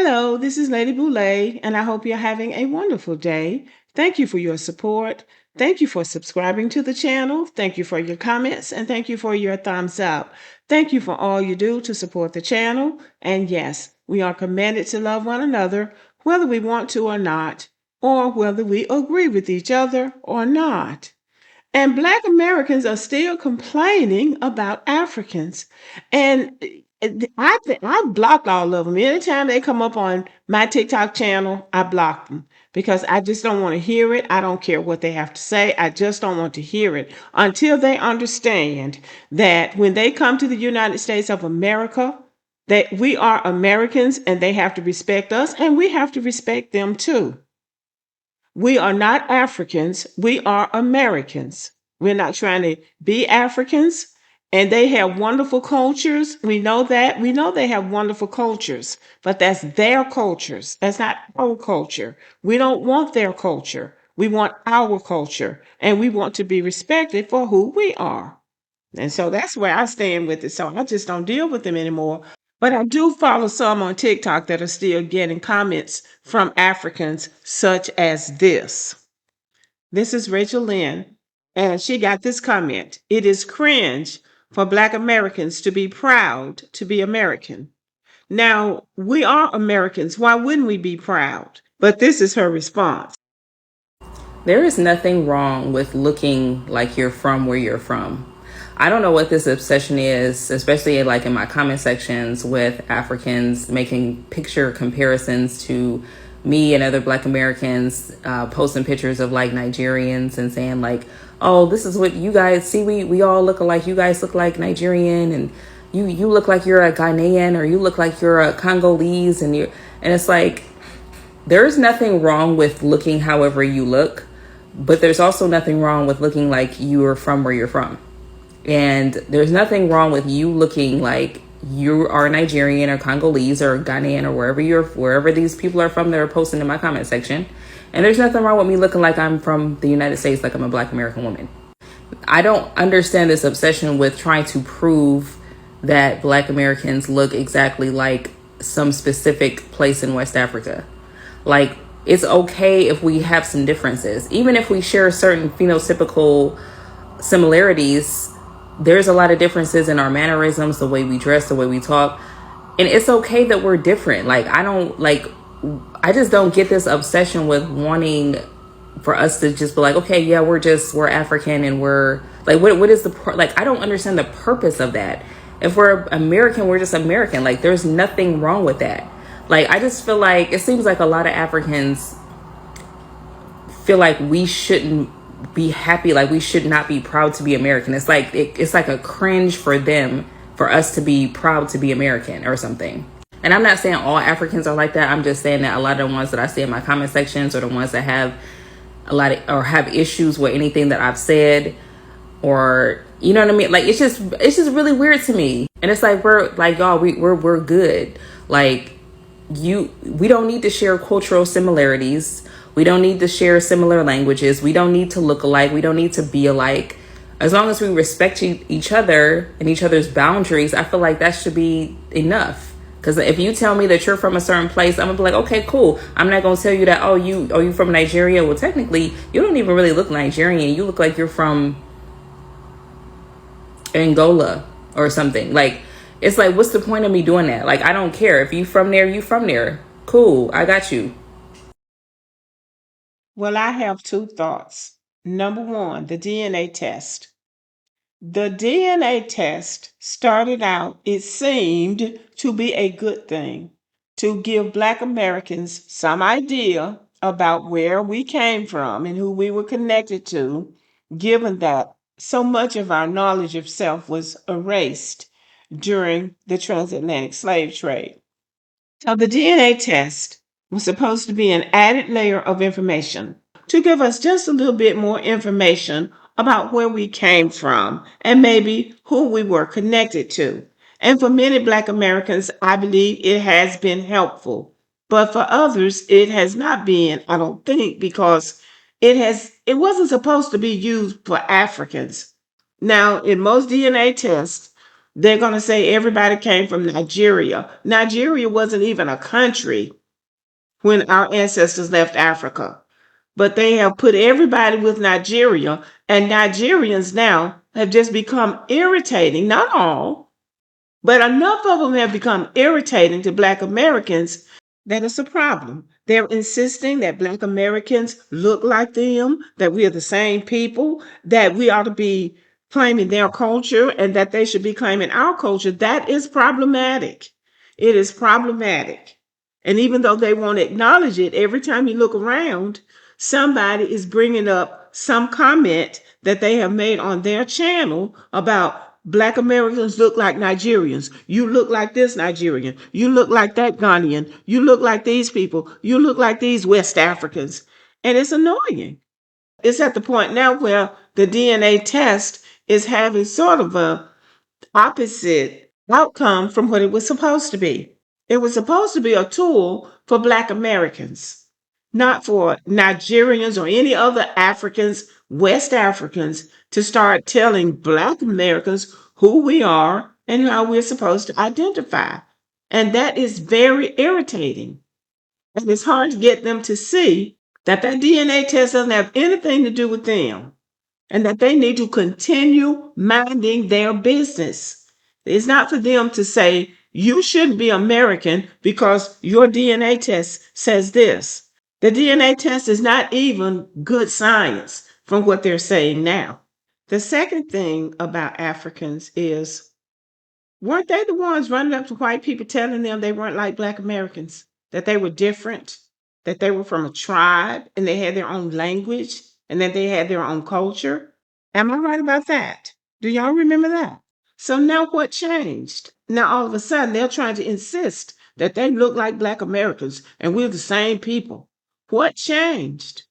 Hello, this is Lady Boulay, and I hope you're having a wonderful day. Thank you for your support. Thank you for subscribing to the channel. Thank you for your comments, and thank you for your thumbs up. Thank you for all you do to support the channel. And yes, we are committed to love one another, whether we want to or not, or whether we agree with each other or not. And Black Americans are still complaining about Africans. And I blocked all of them. Anytime they come up on my TikTok channel, I block them because I just don't want to hear it. I don't care what they have to say. I just don't want to hear it until they understand that when they come to the United States of America, that we are Americans and they have to respect us and we have to respect them too. We are not Africans. We are Americans. We're not trying to be Africans. And they have wonderful cultures. We know that. We know they have wonderful cultures, but that's their cultures. That's not our culture. We don't want their culture. We want our culture. And we want to be respected for who we are. And so that's where I stand with it. So I just don't deal with them anymore. But I do follow some on TikTok that are still getting comments from Africans, such as this. This is Rachel Lynn, and she got this comment. It is cringe for Black Americans to be proud to be American. Now, we are Americans. Why wouldn't we be proud? But this is her response. There is nothing wrong with looking like you're from where you're from. I don't know what this obsession is, especially like in my comment sections with Africans making picture comparisons to me and other Black Americans, posting pictures of like Nigerians and saying like, oh, this is what you guys see. We all look alike. You guys look like Nigerian, and you look like you're a Ghanaian, or you look like you're a Congolese, and it's like, there's nothing wrong with looking however you look, but there's also nothing wrong with looking like you are from where you're from. And there's nothing wrong with you looking like you are Nigerian or Congolese or Ghanaian or wherever these people are from that are posting in my comment section. And there's nothing wrong with me looking like I'm from the United States, like I'm a Black American woman. I don't understand this obsession with trying to prove that Black Americans look exactly like some specific place in West Africa. Like, it's okay if we have some differences. Even if we share certain phenotypical similarities, there's a lot of differences in our mannerisms, the way we dress, the way we talk. And it's okay that we're different. I just don't get this obsession with wanting for us to just be like, okay, yeah, we're African, and we're like, what is I don't understand the purpose of that. If we're American, we're just American. Like, there's nothing wrong with that. Like, I just feel like it seems like a lot of Africans feel like we shouldn't be happy, like we should not be proud to be American. It's like it's like a cringe for them, for us to be proud to be American or something. And I'm not saying all Africans are like that. I'm just saying that a lot of the ones that I see in my comment sections are the ones that have a lot of, or have issues with anything that I've said, or you know what I mean? Like, it's just really weird to me. And it's like, we're like, y'all, we're good. Like, we don't need to share cultural similarities. We don't need to share similar languages. We don't need to look alike. We don't need to be alike. As long as we respect each other and each other's boundaries, I feel like that should be enough. Because if you tell me that you're from a certain place, I'm gonna be like, okay, cool. I'm not gonna tell you that, oh, you from Nigeria. Well, technically, you don't even really look Nigerian. You look like you're from Angola or something. Like, it's like, what's the point of me doing that? Like, I don't care. If you from there, you from there. Cool, I got you. Well, I have two thoughts. Number one, the DNA test. The DNA test started out, it seemed to be a good thing, to give Black Americans some idea about where we came from and who we were connected to, given that so much of our knowledge of self was erased during the transatlantic slave trade. So the DNA test was supposed to be an added layer of information to give us just a little bit more information about where we came from and maybe who we were connected to. And for many Black Americans, I believe it has been helpful. But for others, it has not been, I don't think, because it wasn't supposed to be used for Africans. Now, in most DNA tests, They're going to say everybody came from Nigeria. Nigeria wasn't even a country when our ancestors left Africa. But they have put everybody with Nigeria, and Nigerians now have just become irritating. Not all, but enough of them have become irritating to Black Americans that it's a problem. They're insisting that Black Americans look like them, that we are the same people, that we ought to be claiming their culture, and that they should be claiming our culture. That is problematic. It is problematic. And even though they won't acknowledge it, every time you look around, somebody is bringing up some comment that they have made on their channel about Black Americans look like Nigerians. You look like this Nigerian. You look like that Ghanaian. You look like these people. You look like these West Africans. And it's annoying. It's at the point now where the DNA test is having sort of a opposite outcome from what it was supposed to be. It was supposed to be a tool for Black Americans, not for Nigerians or any other Africans, West Africans, to start telling Black Americans who we are and how we're supposed to identify. And that is very irritating. And it's hard to get them to see that that DNA test doesn't have anything to do with them and that they need to continue minding their business. It's not for them to say, you shouldn't be American because your DNA test says this. The DNA test is not even good science from what they're saying now. The second thing about Africans is, weren't they the ones running up to white people telling them they weren't like Black Americans, that they were different, that they were from a tribe and they had their own language and that they had their own culture? Am I right about that? Do y'all remember that? So now what changed? Now all of a sudden they're trying to insist that they look like Black Americans and we're the same people. What changed?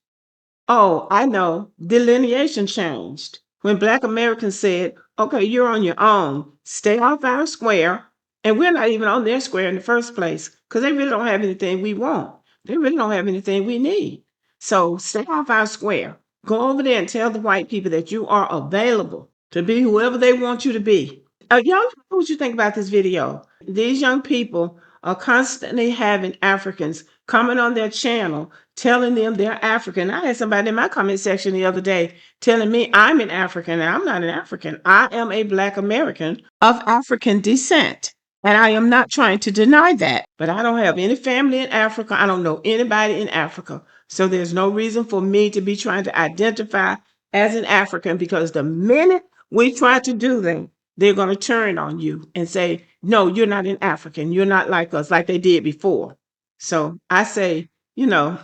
Oh, I know. Delineation changed. When Black Americans said, okay, you're on your own, stay off our square. And we're not even on their square in the first place because they really don't have anything we want. They really don't have anything we need. So stay off our square. Go over there and tell the white people that you are available to be whoever they want you to be. Y'all know what you think about this video. These young people are constantly having Africans coming on their channel telling them they're African. I had somebody in my comment section the other day telling me I'm an African, and I'm not an African. I am a Black American of African descent. And I am not trying to deny that, but I don't have any family in Africa. I don't know anybody in Africa. So there's no reason for me to be trying to identify as an African, because the minute we try to do that, they're going to turn on you and say, no, you're not an African. You're not like us, like they did before. So I say, you know,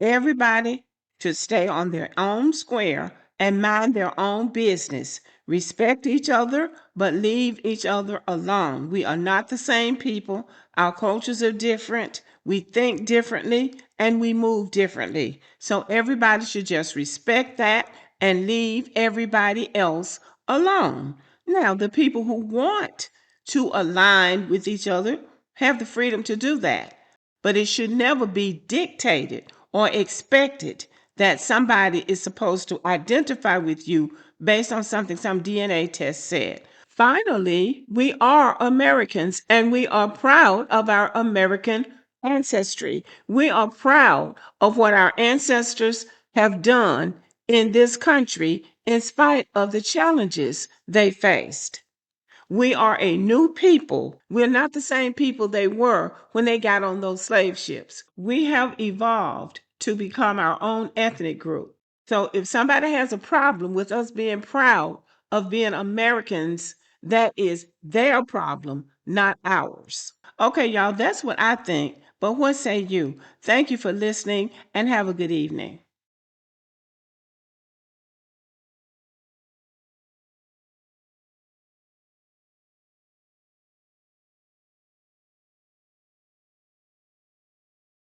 everybody should stay on their own square and mind their own business. Respect each other, but leave each other alone. We are not the same people. Our cultures are different. We think differently and we move differently. So everybody should just respect that and leave everybody else alone. Now, the people who want to align with each other have the freedom to do that. But it should never be dictated or expected that somebody is supposed to identify with you based on something some DNA test said. Finally, we are Americans and we are proud of our American ancestry. We are proud of what our ancestors have done in this country in spite of the challenges they faced. We are a new people. We're not the same people they were when they got on those slave ships. We have evolved to become our own ethnic group. So if somebody has a problem with us being proud of being Americans, that is their problem, not ours. Okay, y'all, that's what I think. But what say you? Thank you for listening and have a good evening.